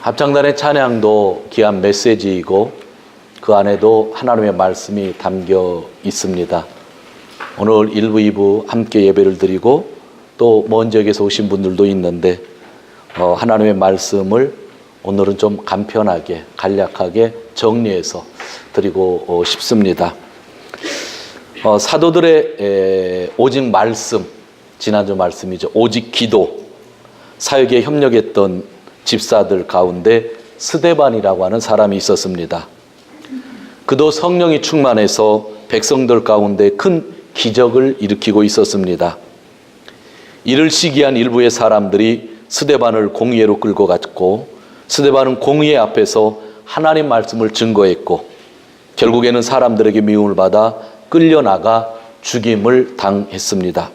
합창단의 찬양도 귀한 메시지이고 그 안에도 하나님의 말씀이 담겨 있습니다. 오늘 1부, 2부 함께 예배를 드리고 또 먼 지역에서 오신 분들도 있는데 하나님의 말씀을 오늘은 좀 간편하게 간략하게 정리해서 드리고 싶습니다. 사도들의 오직 말씀, 지난주 말씀이죠. 오직 기도 사역에 협력했던 집사들 가운데 스데반이라고 하는 사람이 있었습니다. 그도 성령이 충만해서 백성들 가운데 큰 기적을 일으키고 있었습니다. 이를 시기한 일부의 사람들이 스데반을 공회로 끌고 갔고 스데반은 공회 앞에서 하나님 말씀을 증거했고 결국에는 사람들에게 미움을 받아 끌려나가 죽임을 당했습니다.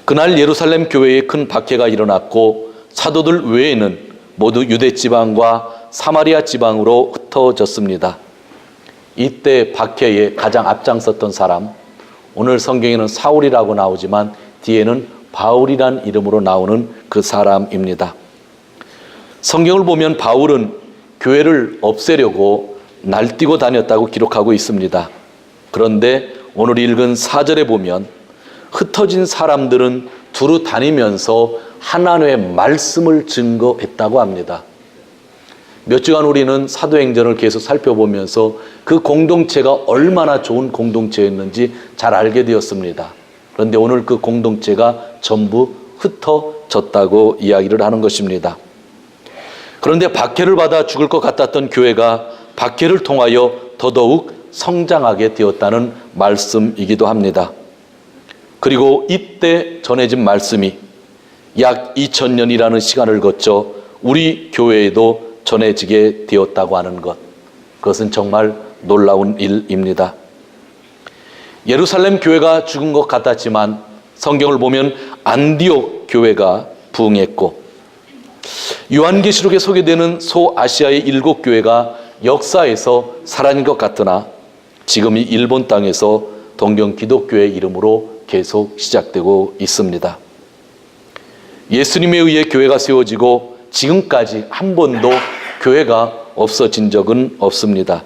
그날 예루살렘 교회에 큰 박해가 일어났고 사도들 외에는 모두 유대 지방과 사마리아 지방으로 흩어졌습니다. 이때 박해에 가장 앞장섰던 사람, 오늘 성경에는 사울이라고 나오지만 뒤에는 바울이란 이름으로 나오는 그 사람입니다. 성경을 보면 바울은 교회를 없애려고 날뛰고 다녔다고 기록하고 있습니다. 그런데 오늘 읽은 4절에 보면 흩어진 사람들은 두루 다니면서 하나님의 말씀을 증거했다고 합니다. 몇 주간 우리는 사도행전을 계속 살펴보면서 그 공동체가 얼마나 좋은 공동체였는지 잘 알게 되었습니다. 그런데 오늘 그 공동체가 전부 흩어졌다고 이야기를 하는 것입니다. 그런데 박해를 받아 죽을 것 같았던 교회가 박해를 통하여 더더욱 성장하게 되었다는 말씀이기도 합니다. 그리고 이때 전해진 말씀이 약 2000년이라는 시간을 거쳐 우리 교회에도 전해지게 되었다고 하는 것, 그것은 정말 놀라운 일입니다. 예루살렘 교회가 죽은 것 같았지만 성경을 보면 안디옥 교회가 부흥했고 요한계시록에 소개되는 소아시아의 7교회가 역사에서 사라진 것 같으나 지금 이 일본 땅에서 동경 기독교회 이름으로 계속 시작되고 있습니다. 예수님에 의해 교회가 세워지고 지금까지 한 번도 교회가 없어진 적은 없습니다.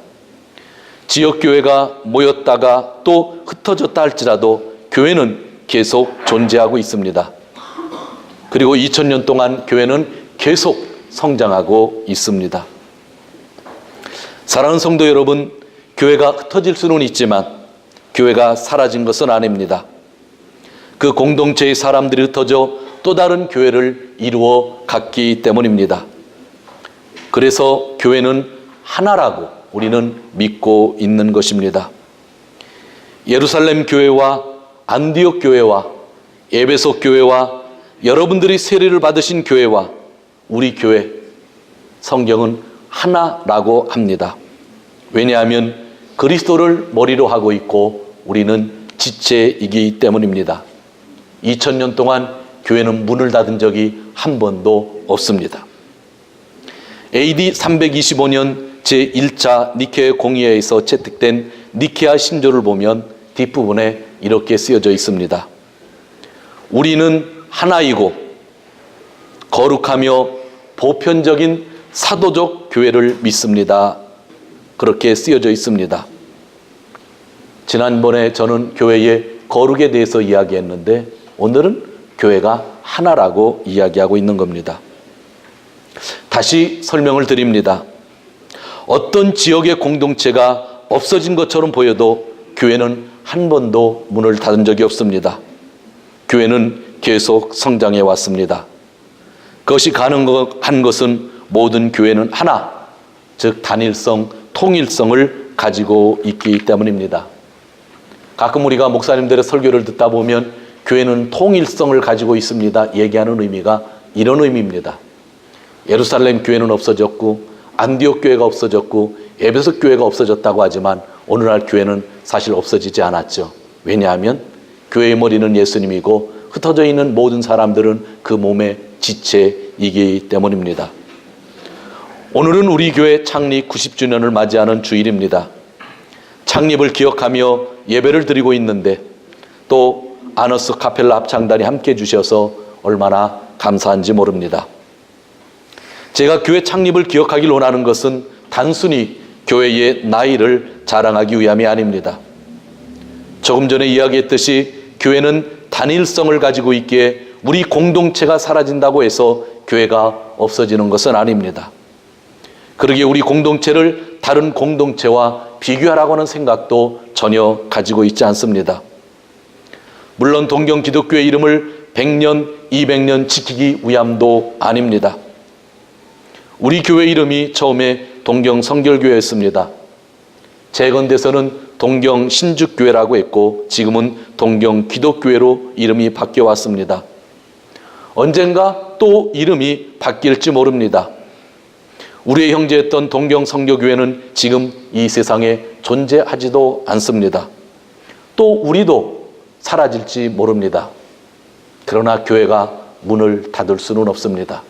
지역교회가 모였다가 또 흩어졌다 할지라도 교회는 계속 존재하고 있습니다. 그리고 2000년 동안 교회는 계속 성장하고 있습니다. 사랑하는 성도 여러분, 교회가 흩어질 수는 있지만 교회가 사라진 것은 아닙니다. 그 공동체의 사람들이 흩어져 또 다른 교회를 이루어 갔기 때문입니다. 그래서 교회는 하나라고 우리는 믿고 있는 것입니다. 예루살렘 교회와 안디옥 교회와 에베소 교회와 여러분들이 세례를 받으신 교회와 우리 교회, 성경은 하나라고 합니다. 왜냐하면 그리스도를 머리로 하고 있고 우리는 지체이기 때문입니다. 2000년 동안 교회는 문을 닫은 적이 한 번도 없습니다. AD 325년 제1차 니케 공의회에서 채택된 니케아 신조를 보면 뒷부분에 이렇게 쓰여져 있습니다. 우리는 하나이고 거룩하며 보편적인 사도적 교회를 믿습니다. 그렇게 쓰여져 있습니다. 지난번에 저는 교회의 거룩에 대해서 이야기했는데 오늘은 교회가 하나라고 이야기하고 있는 겁니다. 다시 설명을 드립니다. 어떤 지역의 공동체가 없어진 것처럼 보여도 교회는 한 번도 문을 닫은 적이 없습니다. 교회는 계속 성장해 왔습니다. 그것이 가능한 것은 모든 교회는 하나, 즉 단일성, 통일성을 가지고 있기 때문입니다. 가끔 우리가 목사님들의 설교를 듣다 보면 교회는 통일성을 가지고 있습니다 얘기하는 의미가 이런 의미입니다. 예루살렘 교회는 없어졌고 안디옥 교회가 없어졌고 에베소 교회가 없어졌다고 하지만 오늘날 교회는 사실 없어지지 않았죠. 왜냐하면 교회의 머리는 예수님이고 흩어져 있는 모든 사람들은 그 몸의 지체이기 때문입니다. 오늘은 우리 교회 창립 90주년을 맞이하는 주일입니다. 창립을 기억하며 예배를 드리고 있는데 또 아너스 카펠라 합창단이 함께 해주셔서 얼마나 감사한지 모릅니다. 제가 교회 창립을 기억하길 원하는 것은 단순히 교회의 나이를 자랑하기 위함이 아닙니다. 조금 전에 이야기했듯이 교회는 단일성을 가지고 있기에 우리 공동체가 사라진다고 해서 교회가 없어지는 것은 아닙니다. 그러기에 우리 공동체를 다른 공동체와 비교하라고 하는 생각도 전혀 가지고 있지 않습니다. 물론 동경 기독교의 이름을 100년, 200년 지키기 위함도 아닙니다. 우리 교회 이름이 처음에 동경 성결교회였습니다. 재건돼서는 동경 신죽교회라고 했고 지금은 동경 기독교회로 이름이 바뀌어 왔습니다. 언젠가 또 이름이 바뀔지 모릅니다. 우리의 형제였던 동경 성교교회는 지금 이 세상에 존재하지도 않습니다. 또 우리도 사라질지 모릅니다. 그러나 교회가 문을 닫을 수는 없습니다.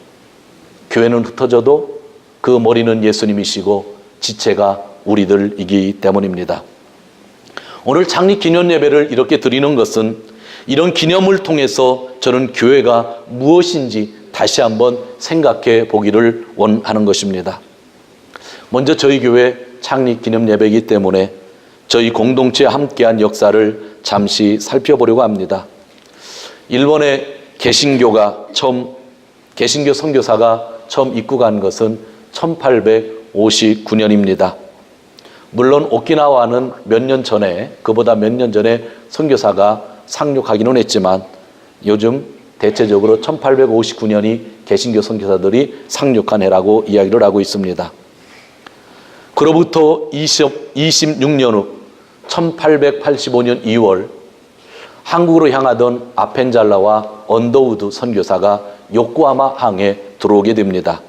교회는 흩어져도 그 머리는 예수님이시고 지체가 우리들이기 때문입니다. 오늘 창립 기념 예배를 이렇게 드리는 것은 이런 기념을 통해서 저는 교회가 무엇인지 다시 한번 생각해 보기를 원하는 것입니다. 먼저 저희 교회 창립 기념 예배이기 때문에 저희 공동체에 함께한 역사를 잠시 살펴보려고 합니다. 일본의 개신교 선교사가 처음 입국한 것은 1859년입니다. 물론 오키나와는 그보다 몇 년 전에 선교사가 상륙하기는 했지만 요즘 대체적으로 1859년이 개신교 선교사들이 상륙한 해라고 이야기를 하고 있습니다. 그로부터 26년 후 1885년 2월 한국으로 향하던 아펜잘라와 언더우드 선교사가 요코하마 항에 들어오게 됩니다.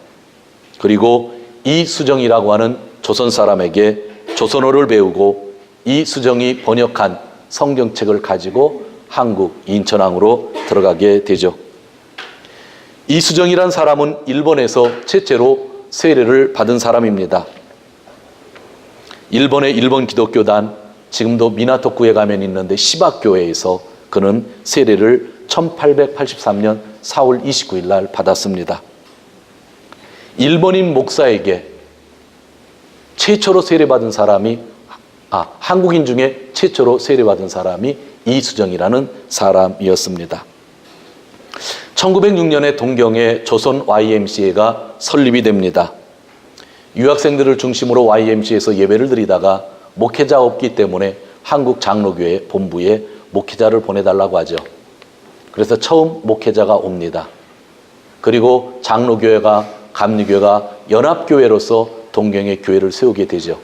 그리고 이수정이라고 하는 조선 사람에게 조선어를 배우고 이수정이 번역한 성경책을 가지고 한국 인천항으로 들어가게 되죠. 이수정이란 사람은 일본에서 최초로 세례를 받은 사람입니다. 일본의 일본 기독교단, 지금도 미나토쿠에 가면 있는데 시박교회에서 그는 세례를 1883년 4월 29일 날 받았습니다. 일본인 목사에게 최초로 세례받은 사람이 한국인 중에 최초로 세례받은 사람이 이수정이라는 사람이었습니다. 1906년에 동경에 조선 YMCA가 설립이 됩니다. 유학생들을 중심으로 YMCA에서 예배를 드리다가 목회자 없기 때문에 한국 장로교회 본부에 목회자를 보내달라고 하죠. 그래서 처음 목회자가 옵니다. 그리고 장로교회가 감리교회가 연합교회로서 동경에 교회를 세우게 되죠.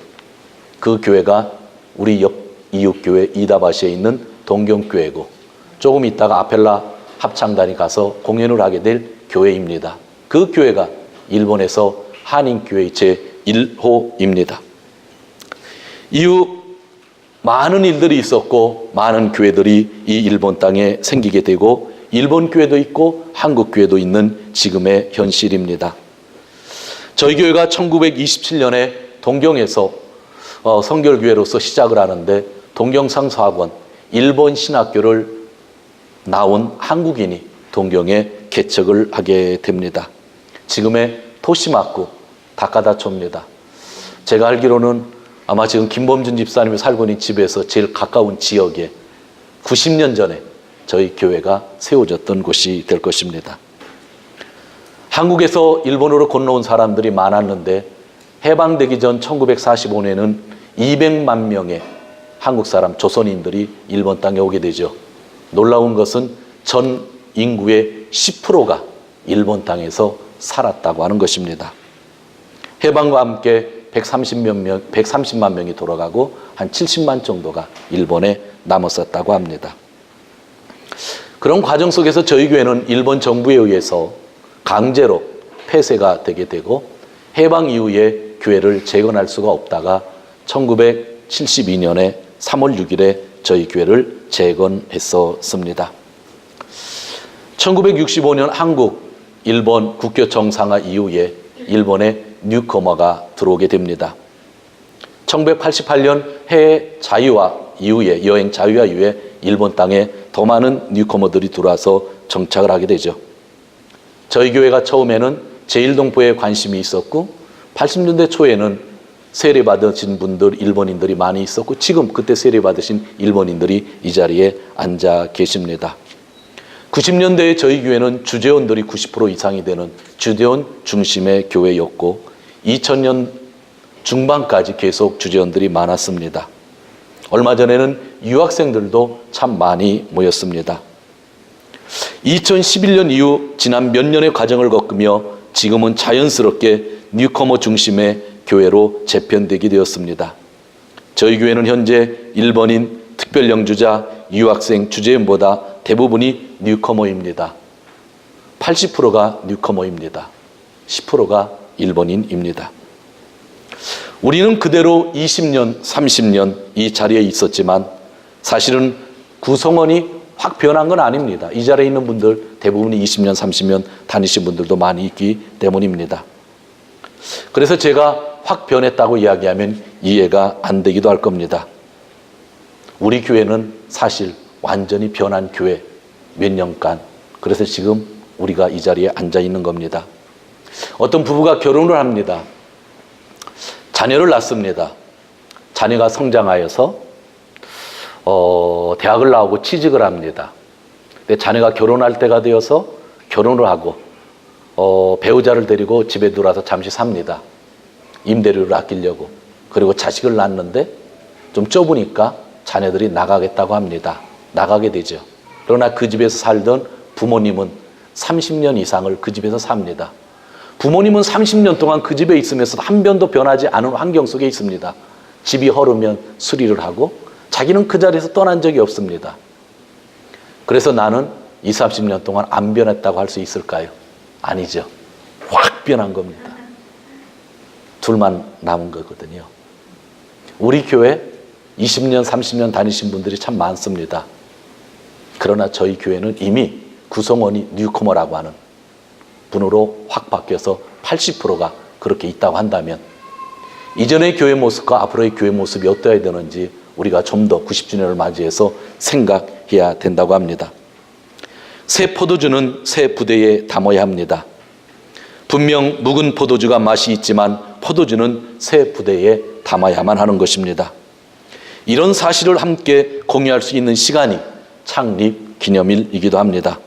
그 교회가 우리 옆 이웃교회 이다바시에 있는 동경교회고 조금 있다가 아펠라 합창단이 가서 공연을 하게 될 교회입니다. 그 교회가 일본에서 한인교회 제1호입니다. 이후 많은 일들이 있었고 많은 교회들이 이 일본 땅에 생기게 되고 일본 교회도 있고 한국 교회도 있는 지금의 현실입니다. 저희 교회가 1927년에 동경에서 성결교회로서 시작을 하는데 동경상서학원 일본 신학교를 나온 한국인이 동경에 개척을 하게 됩니다. 지금의 토시마쿠 다카다초입니다. 제가 알기로는 아마 지금 김범준 집사님이 살고 있는 집에서 제일 가까운 지역에 90년 전에 저희 교회가 세워졌던 곳이 될 것입니다. 한국에서 일본으로 건너온 사람들이 많았는데 해방되기 전 1945년에는 200만 명의 한국 사람, 조선인들이 일본 땅에 오게 되죠. 놀라운 것은 전 인구의 10%가 일본 땅에서 살았다고 하는 것입니다. 해방과 함께 130만 명이 돌아가고 한 70만 정도가 일본에 남았었다고 합니다. 그런 과정 속에서 저희 교회는 일본 정부에 의해서 강제로 폐쇄가 되게 되고 해방 이후에 교회를 재건할 수가 없다가 1972년에 3월 6일에 저희 교회를 재건했었습니다. 1965년 한국, 일본 국교 정상화 이후에 일본에 뉴커머가 들어오게 됩니다. 1988년 해외 자유화 이후에, 여행 자유화 이후에 일본 땅에 더 많은 뉴커머들이 들어와서 정착을 하게 되죠. 저희 교회가 처음에는 제1동포에 관심이 있었고 80년대 초에는 세례 받으신 분들, 일본인들이 많이 있었고 지금 그때 세례 받으신 일본인들이 이 자리에 앉아 계십니다. 90년대에 저희 교회는 주재원들이 90% 이상이 되는 주재원 중심의 교회였고 2000년 중반까지 계속 주재원들이 많았습니다. 얼마 전에는 유학생들도 참 많이 모였습니다. 2011년 이후 지난 몇 년의 과정을 겪으며 지금은 자연스럽게 뉴커머 중심의 교회로 재편되게 되었습니다. 저희 교회는 현재 일본인, 특별영주자, 유학생, 주재원보다 대부분이 뉴커머입니다. 80%가 뉴커머입니다. 10%가 일본인입니다. 우리는 그대로 20년, 30년 이 자리에 있었지만 사실은 구성원이 확 변한 건 아닙니다. 이 자리에 있는 분들 대부분이 20년, 30년 다니신 분들도 많이 있기 때문입니다. 그래서 제가 확 변했다고 이야기하면 이해가 안 되기도 할 겁니다. 우리 교회는 사실 완전히 변한 교회 몇 년간, 그래서 지금 우리가 이 자리에 앉아 있는 겁니다. 어떤 부부가 결혼을 합니다. 자녀를 낳습니다. 자녀가 성장하여서 대학을 나오고 취직을 합니다. 근데 자녀가 결혼할 때가 되어서 결혼을 하고 배우자를 데리고 집에 들어와서 잠시 삽니다. 임대료를 아끼려고. 그리고 자식을 낳는데 좀 좁으니까 자녀들이 나가겠다고 합니다. 나가게 되죠. 그러나 그 집에서 살던 부모님은 30년 이상을 그 집에서 삽니다. 부모님은 30년 동안 그 집에 있으면서 한 변도 변하지 않은 환경 속에 있습니다. 집이 허르면 수리를 하고 자기는 그 자리에서 떠난 적이 없습니다. 그래서 나는 20, 30년 동안 안 변했다고 할 수 있을까요? 아니죠. 확 변한 겁니다. 둘만 남은 거거든요. 우리 교회 20년, 30년 다니신 분들이 참 많습니다. 그러나 저희 교회는 이미 구성원이 뉴커머라고 하는 분으로 확 바뀌어서 80%가 그렇게 있다고 한다면 이전의 교회 모습과 앞으로의 교회 모습이 어떠해야 되는지 우리가 좀 더 90주년을 맞이해서 생각해야 된다고 합니다. 새 포도주는 새 부대에 담아야 합니다. 분명 묵은 포도주가 맛이 있지만 포도주는 새 부대에 담아야만 하는 것입니다. 이런 사실을 함께 공유할 수 있는 시간이 창립 기념일이기도 합니다.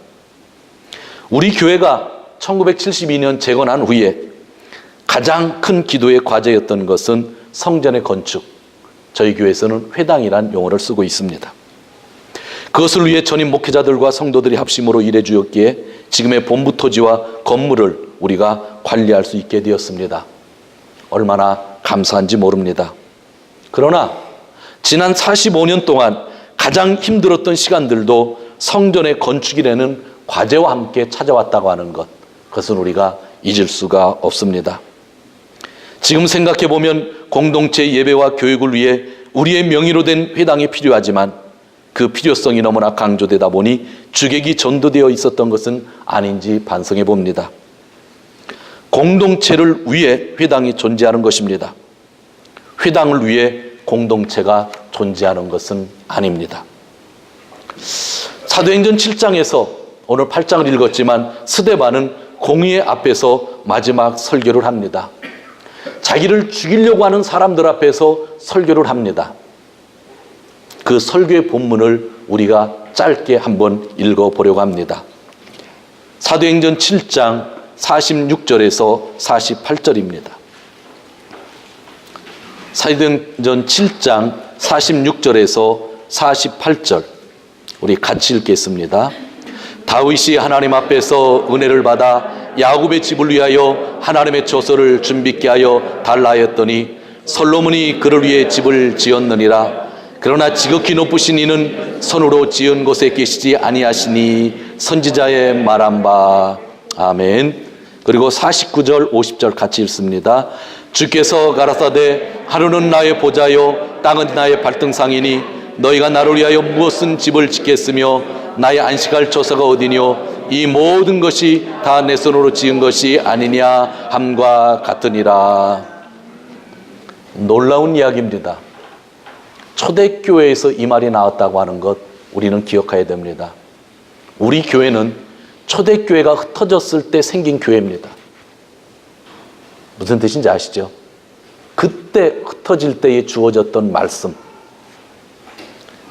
우리 교회가 1972년 재건한 후에 가장 큰 기도의 과제였던 것은 성전의 건축, 저희 교회에서는 회당이란 용어를 쓰고 있습니다. 그것을 위해 전임 목회자들과 성도들이 합심으로 일해 주었기에 지금의 본부 토지와 건물을 우리가 관리할 수 있게 되었습니다. 얼마나 감사한지 모릅니다. 그러나 지난 45년 동안 가장 힘들었던 시간들도 성전의 건축이라는 과제와 함께 찾아왔다고 하는 것, 그것은 우리가 잊을 수가 없습니다. 지금 생각해 보면 공동체 예배와 교육을 위해 우리의 명의로 된 회당이 필요하지만 그 필요성이 너무나 강조되다 보니 주객이 전도되어 있었던 것은 아닌지 반성해 봅니다. 공동체를 위해 회당이 존재하는 것입니다. 회당을 위해 공동체가 존재하는 것은 아닙니다. 사도행전 7장에서 오늘 8장을 읽었지만 스데반은 공의의 앞에서 마지막 설교를 합니다. 자기를 죽이려고 하는 사람들 앞에서 설교를 합니다. 그 설교의 본문을 우리가 짧게 한번 읽어보려고 합니다. 사도행전 7장 46절에서 48절입니다. 사도행전 7장 46절에서 48절 우리 같이 읽겠습니다. 다윗이 하나님 앞에서 은혜를 받아 야곱의 집을 위하여 하나님의 처소를 준비케 하여 달라 하였더니 솔로몬이 그를 위해 집을 지었느니라. 그러나 지극히 높으신 이는 손으로 지은 곳에 계시지 아니하시니 선지자의 말한 바. 아멘. 그리고 49절 50절 같이 읽습니다. 주께서 가라사대 하루는 나의 보좌요 땅은 나의 발등상이니 너희가 나를 위하여 무엇은 집을 짓겠으며 나의 안식할 처소가 어디뇨 이 모든 것이 다 내 손으로 지은 것이 아니냐 함과 같으니라. 놀라운 이야기입니다. 초대교회에서 이 말이 나왔다고 하는 것 우리는 기억해야 됩니다. 우리 교회는 초대교회가 흩어졌을 때 생긴 교회입니다. 무슨 뜻인지 아시죠? 그때 흩어질 때에 주어졌던 말씀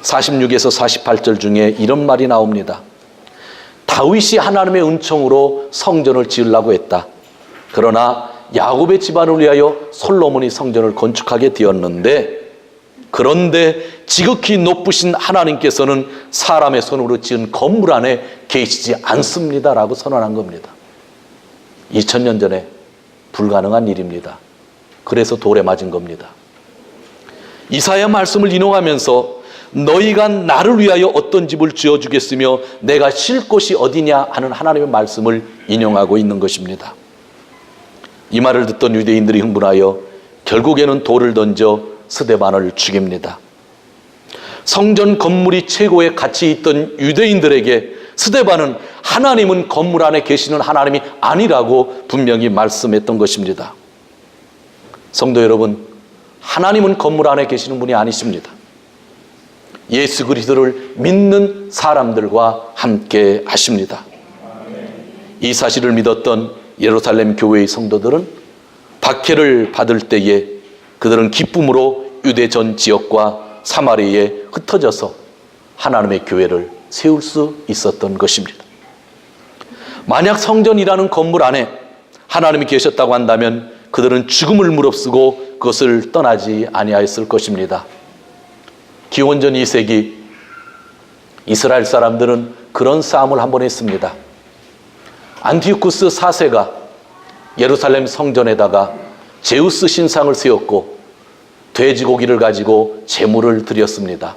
46에서 48절 중에 이런 말이 나옵니다. 다윗이 하나님의 은총으로 성전을 지으려고 했다. 그러나 야곱의 집안을 위하여 솔로몬이 성전을 건축하게 되었는데, 그런데 지극히 높으신 하나님께서는 사람의 손으로 지은 건물 안에 계시지 않습니다라고 선언한 겁니다. 2000년 전에 불가능한 일입니다. 그래서 돌에 맞은 겁니다. 이사야 말씀을 인용하면서 너희가 나를 위하여 어떤 집을 지어주겠으며 내가 쉴 곳이 어디냐 하는 하나님의 말씀을 인용하고 있는 것입니다. 이 말을 듣던 유대인들이 흥분하여 결국에는 돌을 던져 스데반을 죽입니다. 성전 건물이 최고의 가치 있던 유대인들에게 스데반은 하나님은 건물 안에 계시는 하나님이 아니라고 분명히 말씀했던 것입니다. 성도 여러분, 하나님은 건물 안에 계시는 분이 아니십니다. 예수 그리스도를 믿는 사람들과 함께 하십니다. 이 사실을 믿었던 예루살렘 교회의 성도들은 박해를 받을 때에 그들은 기쁨으로 유대 전 지역과 사마리아에 흩어져서 하나님의 교회를 세울 수 있었던 것입니다. 만약 성전이라는 건물 안에 하나님이 계셨다고 한다면 그들은 죽음을 무릅쓰고 그것을 떠나지 아니하였을 것입니다. 기원전 2세기 이스라엘 사람들은 그런 싸움을 한번 했습니다. 안티오쿠스 4세가 예루살렘 성전에다가 제우스 신상을 세웠고 돼지고기를 가지고 제물을 드렸습니다.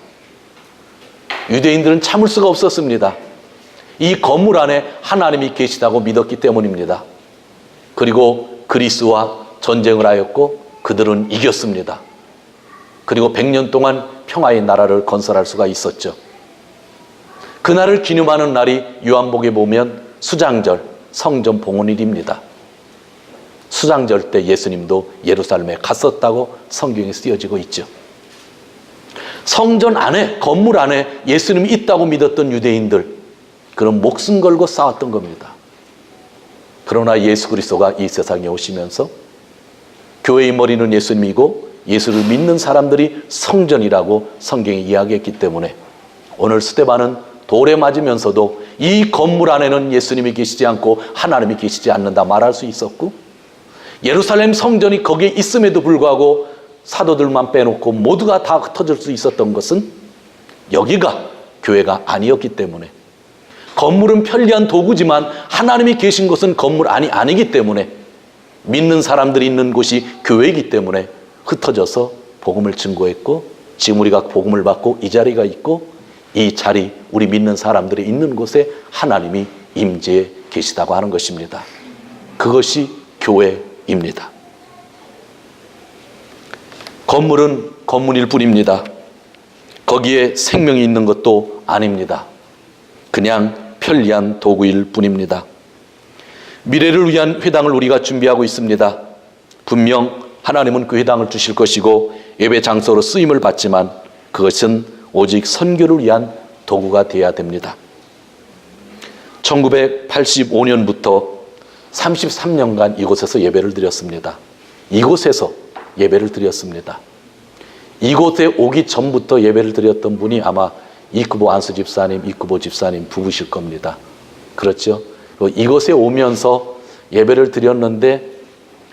유대인들은 참을 수가 없었습니다. 이 건물 안에 하나님이 계시다고 믿었기 때문입니다. 그리고 그리스와 전쟁을 하였고 그들은 이겼습니다. 그리고 100년 동안 평화의 나라를 건설할 수가 있었죠. 그날을 기념하는 날이 요한복에 보면 수장절, 성전 봉헌일입니다. 수장절 때 예수님도 예루살렘에 갔었다고 성경에 쓰여지고 있죠. 성전 안에, 건물 안에 예수님이 있다고 믿었던 유대인들, 그런 목숨 걸고 싸웠던 겁니다. 그러나 예수 그리스도가 이 세상에 오시면서 교회의 머리는 예수님이고 예수를 믿는 사람들이 성전이라고 성경이 이야기했기 때문에 오늘 스데반은 돌에 맞으면서도 이 건물 안에는 예수님이 계시지 않고 하나님이 계시지 않는다 말할 수 있었고, 예루살렘 성전이 거기에 있음에도 불구하고 사도들만 빼놓고 모두가 다 흩어질 수 있었던 것은 여기가 교회가 아니었기 때문에, 건물은 편리한 도구지만 하나님이 계신 곳은 건물 안이 아니기 때문에, 믿는 사람들이 있는 곳이 교회이기 때문에 흩어져서 복음을 증거했고, 지금 우리가 복음을 받고 이 자리가 있고, 이 자리, 우리 믿는 사람들이 있는 곳에 하나님이 임재해 계시다고 하는 것입니다. 그것이 교회입니다. 건물은 건물일 뿐입니다. 거기에 생명이 있는 것도 아닙니다. 그냥 편리한 도구일 뿐입니다. 미래를 위한 회당을 우리가 준비하고 있습니다. 분명 하나님은 그 회당을 주실 것이고 예배 장소로 쓰임을 받지만 그것은 오직 선교를 위한 도구가 되어야 됩니다. 1985년부터 33년간 이곳에서 예배를 드렸습니다. 이곳에서 예배를 드렸습니다. 이곳에 오기 전부터 예배를 드렸던 분이 아마 이쿠보 안수 집사님, 이쿠보 집사님 부부실 겁니다. 그렇죠? 이곳에 오면서 예배를 드렸는데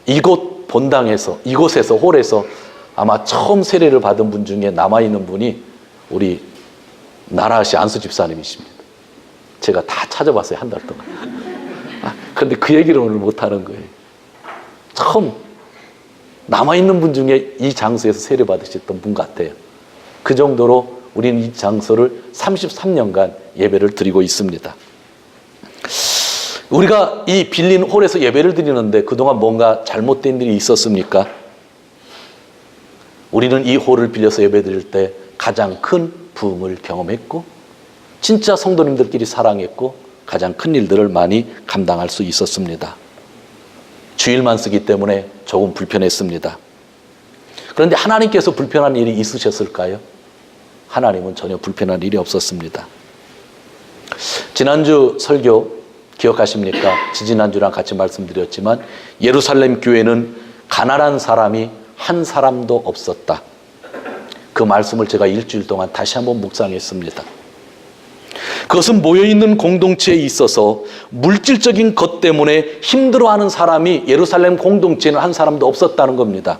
이곳 본당에서, 이곳에서, 홀에서 아마 처음 세례를 받은 분 중에 남아있는 분이 우리 나라시 안수 집사님이십니다. 제가 다 찾아봤어요, 한 달 동안. 그런데 그 얘기를 오늘 못하는 거예요. 처음 남아있는 분 중에 이 장소에서 세례 받으셨던 분 같아요. 그 정도로 우리는 이 장소를 33년간 예배를 드리고 있습니다. 우리가 이 빌린 홀에서 예배를 드리는데 그동안 뭔가 잘못된 일이 있었습니까? 우리는 이 홀을 빌려서 예배 드릴 때 가장 큰 부흥을 경험했고, 진짜 성도님들끼리 사랑했고, 가장 큰 일들을 많이 감당할 수 있었습니다. 주일만 쓰기 때문에 조금 불편했습니다. 그런데 하나님께서 불편한 일이 있으셨을까요? 하나님은 전혀 불편한 일이 없었습니다. 지난주 설교 기억하십니까? 지지난주랑 같이 말씀드렸지만 예루살렘 교회는 가난한 사람이 한 사람도 없었다. 그 말씀을 제가 일주일 동안 다시 한번 묵상했습니다. 그것은 모여있는 공동체에 있어서 물질적인 것 때문에 힘들어하는 사람이 예루살렘 공동체에는 한 사람도 없었다는 겁니다.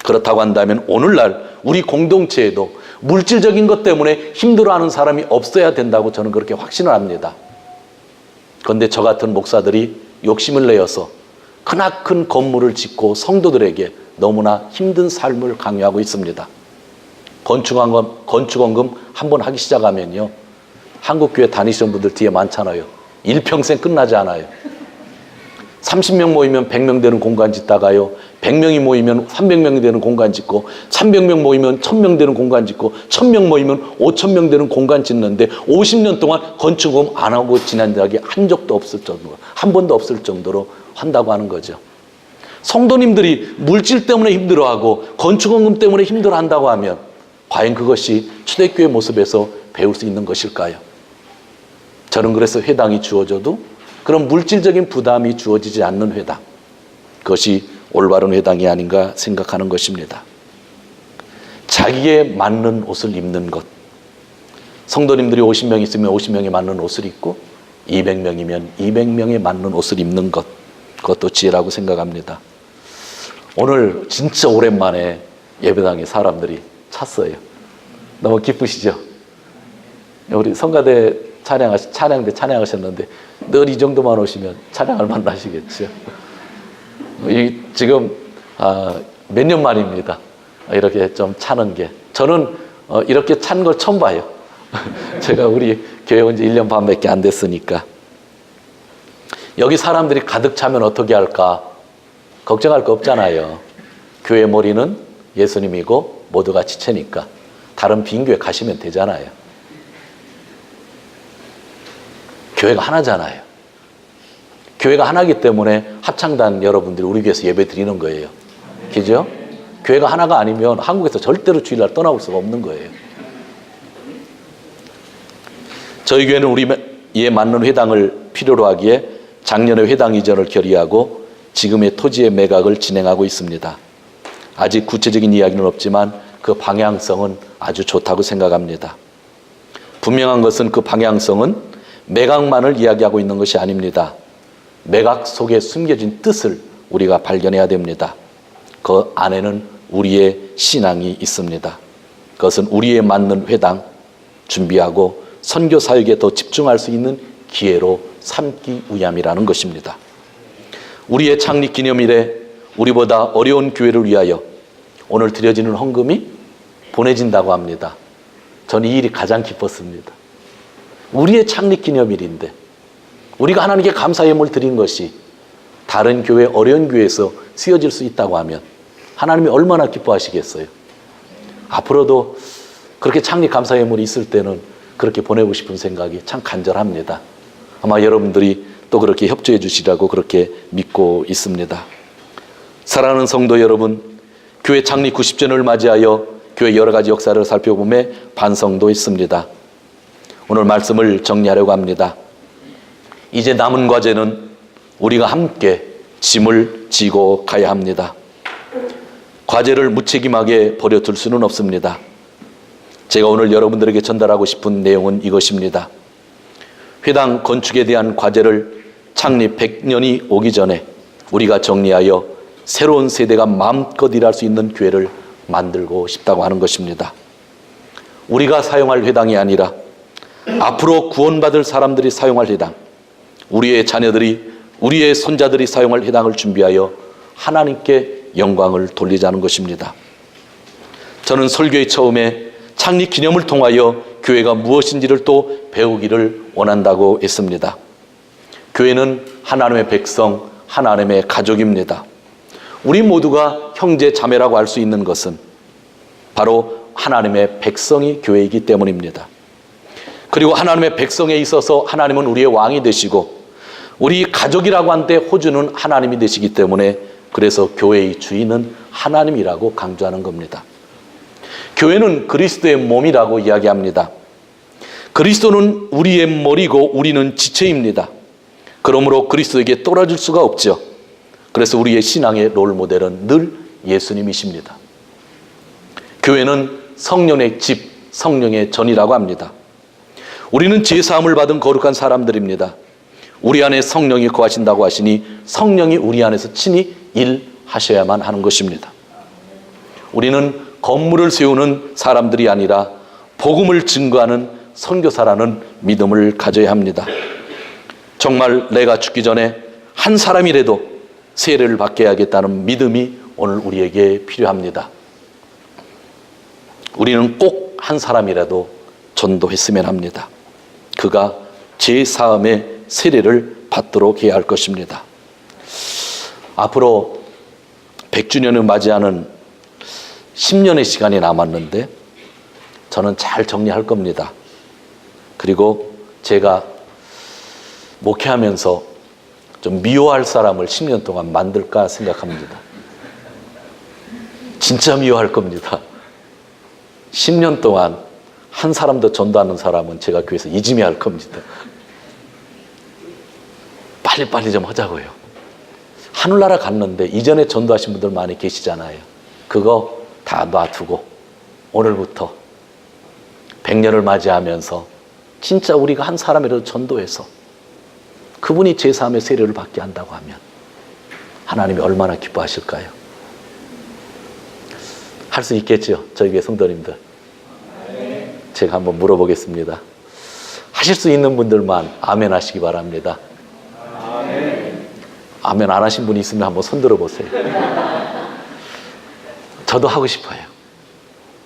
그렇다고 한다면 오늘날 우리 공동체에도 물질적인 것 때문에 힘들어하는 사람이 없어야 된다고 저는 그렇게 확신을 합니다. 그런데 저 같은 목사들이 욕심을 내어서 크나큰 건물을 짓고 성도들에게 너무나 힘든 삶을 강요하고 있습니다. 건축원금 한번 하기 시작하면요, 한국교회 다니시는 분들 뒤에 많잖아요. 일평생 끝나지 않아요. 30명 모이면 100명 되는 공간 짓다가요, 100명이 모이면 300명이 되는 공간 짓고, 300명 모이면 1000명 되는 공간 짓고, 1000명 모이면 5000명 되는 공간 짓는데 50년 동안 건축금 안 하고 지난 적이 한 적도 없을 정도로, 한 번도 없을 정도로 한다고 하는 거죠. 성도님들이 물질 때문에 힘들어하고 건축원금 때문에 힘들어한다고 하면 과연 그것이 초대교회 모습에서 배울 수 있는 것일까요? 저는 그래서 회당이 주어져도 그런 물질적인 부담이 주어지지 않는 회당, 그것이 올바른 회당이 아닌가 생각하는 것입니다. 자기에 맞는 옷을 입는 것. 성도님들이 50명 있으면 50명에 맞는 옷을 입고 200명이면 200명에 맞는 옷을 입는 것, 그것도 지혜라고 생각합니다. 오늘 진짜 오랜만에 예배당에 사람들이 찼어요. 너무 기쁘시죠? 우리 성가대 찬양대 찬양하셨는데 늘 이 정도만 오시면 찬양을 만나시겠죠. 지금 몇 년 만입니다. 이렇게 좀 차는 게. 저는 이렇게 찬 걸 처음 봐요. 제가 우리 교회 온 지 1년 반밖에 안 됐으니까. 여기 사람들이 가득 차면 어떻게 할까? 걱정할 거 없잖아요. 교회 머리는 예수님이고 모두가 지체니까 다른 빈 교회 가시면 되잖아요. 교회가 하나잖아요. 교회가 하나이기 때문에 합창단 여러분들이 우리 교회에서 예배 드리는 거예요. 그죠? 교회가 하나가 아니면 한국에서 절대로 주일날 떠나올 수가 없는 거예요. 저희 교회는 우리에 맞는 회당을 필요로 하기에 작년에 회당 이전을 결의하고 지금의 토지의 매각을 진행하고 있습니다. 아직 구체적인 이야기는 없지만 그 방향성은 아주 좋다고 생각합니다. 분명한 것은 그 방향성은 매각만을 이야기하고 있는 것이 아닙니다. 매각 속에 숨겨진 뜻을 우리가 발견해야 됩니다. 그 안에는 우리의 신앙이 있습니다. 그것은 우리에 맞는 회당 준비하고 선교 사역에 더 집중할 수 있는 기회로 삼기 위함이라는 것입니다. 우리의 창립 기념일에 우리보다 어려운 교회를 위하여 오늘 드려지는 헌금이 보내진다고 합니다. 저는 이 일이 가장 기뻤습니다. 우리의 창립 기념일인데 우리가 하나님께 감사 예물 드린 것이 다른 교회, 어려운 교회에서 쓰여질 수 있다고 하면 하나님이 얼마나 기뻐하시겠어요. 앞으로도 그렇게 창립 감사 예물이 있을 때는 그렇게 보내고 싶은 생각이 참 간절합니다. 아마 여러분들이 또 그렇게 협조해 주시라고 그렇게 믿고 있습니다. 사랑하는 성도 여러분, 교회 창립 90주년을 맞이하여 교회 여러 가지 역사를 살펴보며 반성도 했습니다. 오늘 말씀을 정리하려고 합니다. 이제 남은 과제는 우리가 함께 짐을 지고 가야 합니다. 과제를 무책임하게 버려둘 수는 없습니다. 제가 오늘 여러분들에게 전달하고 싶은 내용은 이것입니다. 회당 건축에 대한 과제를 창립 100년이 오기 전에 우리가 정리하여 새로운 세대가 마음껏 일할 수 있는 교회를 만들고 싶다고 하는 것입니다. 우리가 사용할 회당이 아니라 앞으로 구원받을 사람들이 사용할 회당, 우리의 자녀들이, 우리의 손자들이 사용할 회당을 준비하여 하나님께 영광을 돌리자는 것입니다. 저는 설교의 처음에 창립 기념을 통하여 교회가 무엇인지를 또 배우기를 원한다고 했습니다. 교회는 하나님의 백성, 하나님의 가족입니다. 우리 모두가 형제 자매라고 할 수 있는 것은 바로 하나님의 백성이 교회이기 때문입니다. 그리고 하나님의 백성에 있어서 하나님은 우리의 왕이 되시고 우리 가족이라고 한데 호주는 하나님이 되시기 때문에 그래서 교회의 주인은 하나님이라고 강조하는 겁니다. 교회는 그리스도의 몸이라고 이야기합니다. 그리스도는 우리의 머리고 우리는 지체입니다. 그러므로 그리스도에게 떨어질 수가 없죠. 그래서 우리의 신앙의 롤 모델은 늘 예수님이십니다. 교회는 성령의 집, 성령의 전이라고 합니다. 우리는 죄사함을 받은 거룩한 사람들입니다. 우리 안에 성령이 거하신다고 하시니 성령이 우리 안에서 친히 일하셔야만 하는 것입니다. 우리는 건물을 세우는 사람들이 아니라 복음을 증거하는 선교사라는 믿음을 가져야 합니다. 정말 내가 죽기 전에 한 사람이라도 세례를 받게 하겠다는 믿음이 오늘 우리에게 필요합니다. 우리는 꼭 한 사람이라도 전도했으면 합니다. 그가 제사함의 세례를 받도록 해야 할 것입니다. 앞으로 100주년을 맞이하는 10년의 시간이 남았는데 저는 잘 정리할 겁니다. 그리고 제가 목회하면서 좀 미워할 사람을 10년 동안 만들까 생각합니다. 진짜 미워할 겁니다. 10년 동안 한 사람도 전도하는 사람은 제가 교회에서 이짐해 할 겁니다. 빨리빨리 좀 하자고요. 하늘나라 갔는데 이전에 전도하신 분들 많이 계시잖아요. 그거 다 놔두고 오늘부터 100년을 맞이하면서 진짜 우리가 한 사람이라도 전도해서 그분이 제사함의 세례를 받게 한다고 하면 하나님이 얼마나 기뻐하실까요? 할 수 있겠죠? 저희 교회 성도님들. 제가 한번 물어보겠습니다. 하실 수 있는 분들만 아멘 하시기 바랍니다. 아멘 안 하신 분이 있으면 한번 손 들어보세요. 저도 하고 싶어요.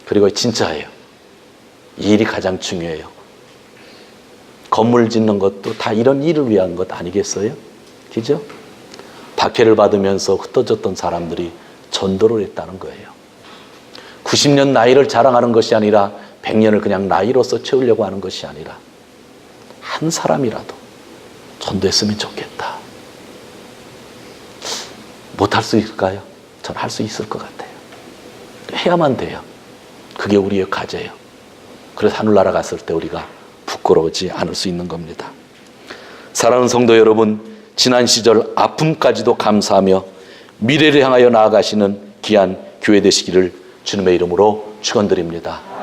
그리고 진짜예요. 이 일이 가장 중요해요. 건물 짓는 것도 다 이런 일을 위한 것 아니겠어요? 그죠? 박해를 받으면서 흩어졌던 사람들이 전도를 했다는 거예요. 90년 나이를 자랑하는 것이 아니라 100년을 그냥 나이로서 채우려고 하는 것이 아니라 한 사람이라도 전도했으면 좋겠다. 못할 수 있을까요? 전 할 수 있을 것 같아요. 해야만 돼요. 그게 우리의 과제예요. 그래서 하늘나라 갔을 때 우리가 부끄러우지 않을 수 있는 겁니다. 사랑하는 성도 여러분, 지난 시절 아픔까지도 감사하며 미래를 향하여 나아가시는 귀한 교회 되시기를 주님의 이름으로 축원드립니다.